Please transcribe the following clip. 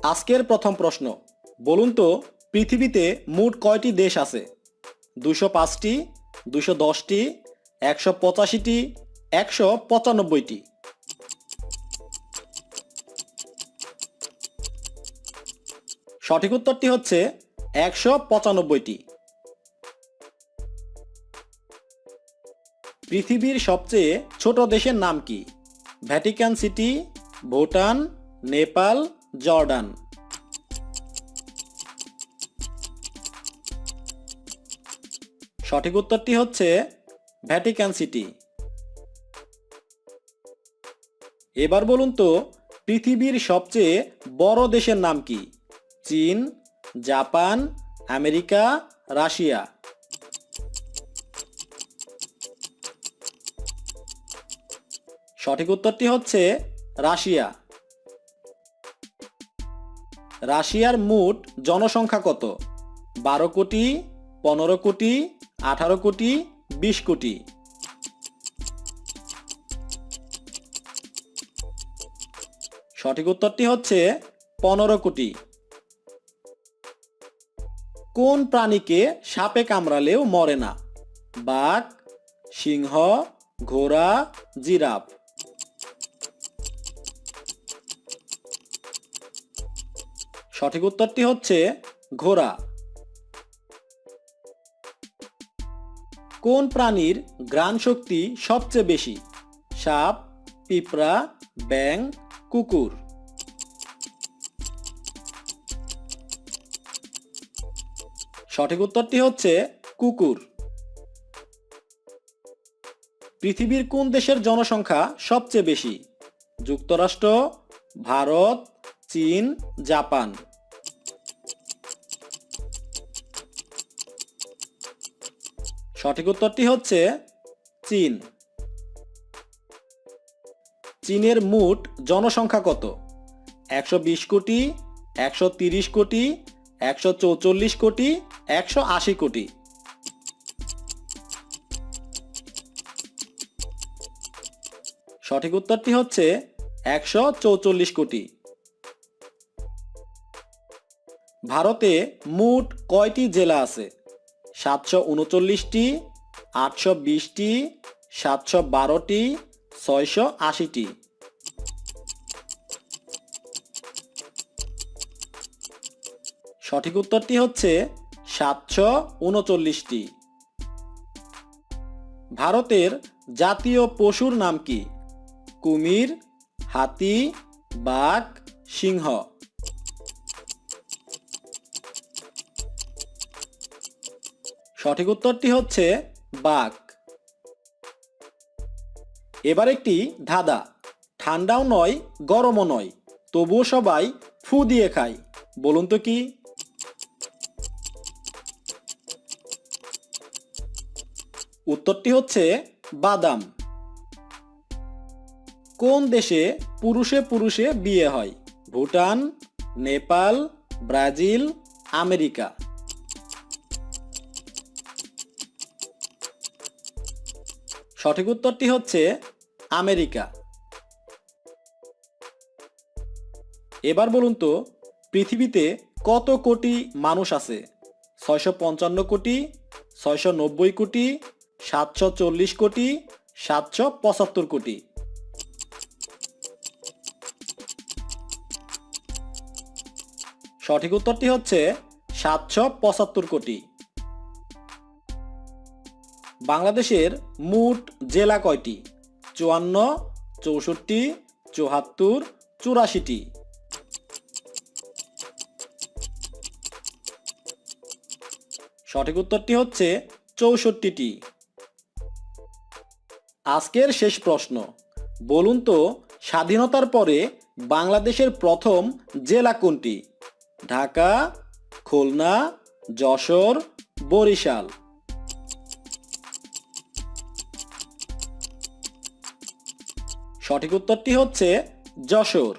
আজকের প্রথম প্রশ্ন, বলুন তো পৃথিবীতে মোট কয়টি দেশ আছে? 205টি, 210টি, 185টি, 195টি। সঠিক উত্তরটি হচ্ছে 195টি। পৃথিবীর সবচেয়ে ছোট দেশের নাম কি? Vatican city, Bhutan, Nepal, Jordan. সঠিক উত্তরটি হচ্ছে ভ্যাটিকান সিটি। এবার বলুন তো পৃথিবীর সবচেয়ে বড় দেশের নাম কি? চীন, জাপান, আমেরিকা, রাশিয়া। সঠিক উত্তরটি হচ্ছে রাশিয়া। রাশিয়ার মোট জনসংখ্যা কত? 12 কোটি, 15 কোটি, 18 কোটি, 20 কোটি। সঠিক উত্তরটি হচ্ছে 15 কোটি। কোন প্রাণীকে সাপে কামড়ালেও মরে না? বাঘ, সিংহ, ঘোড়া, জিরাফ। সঠিক উত্তরটি হচ্ছে ঘোড়া। কোন প্রাণীর ঘ্রাণ শক্তি সবচেয়ে বেশি? সাপ, পিঁপড়া, ব্যাঙ, কুকুর। সঠিক উত্তরটি হচ্ছে কুকুর। পৃথিবীর কোন দেশের জনসংখ্যা সবচেয়ে বেশি? যুক্তরাষ্ট্র, ভারত, চীন, জাপান। সঠিক উত্তরটি হচ্ছে চীন। চীনের মোট জনসংখ্যা কত? 120 কোটি, 130 কোটি, 144 কোটি, 180 কোটি। সঠিক উত্তরটি হচ্ছে 144 কোটি। ভারতে মোট কয়টি জেলা আছে? 739টি, 820টি, 712টি, 680টি। সঠিক উত্তরটি হচ্ছে 739টি। ভারতের জাতীয় পশুর নাম কি? কুমির, হাতি, বাঘ, সিংহ। সঠিক উত্তরটি হচ্ছে বাঘ। এবার একটি ধাঁধা, ঠান্ডাও নয় গরমও নয় তবুও সবাই ফু দিয়ে খায়, বলুন তো কি? উত্তরটি হচ্ছে বাদাম। কোন দেশে পুরুষে পুরুষে বিয়ে হয়? Bhutan, Nepal, Brazil, America. সঠিক উত্তরটি হচ্ছে আমেরিকা। এবার বলুন তো পৃথিবীতে কত কোটি মানুষ আছে? 655 কোটি, 690 কোটি, 740 কোটি, 775 কোটি। সঠিক উত্তরটি হচ্ছে 775 কোটি। বাংলাদেশের মোট জেলা কয়টি? 54, 64, 74, 84টি। সঠিক উত্তরটি হচ্ছে 64টি। আজকের শেষ প্রশ্ন, বলুন তো স্বাধীনতার পরে বাংলাদেশের প্রথম জেলা কোনটি? ঢাকা, খুলনা, যশোর, বরিশাল। সঠিক উত্তরটি হচ্ছে যশোর।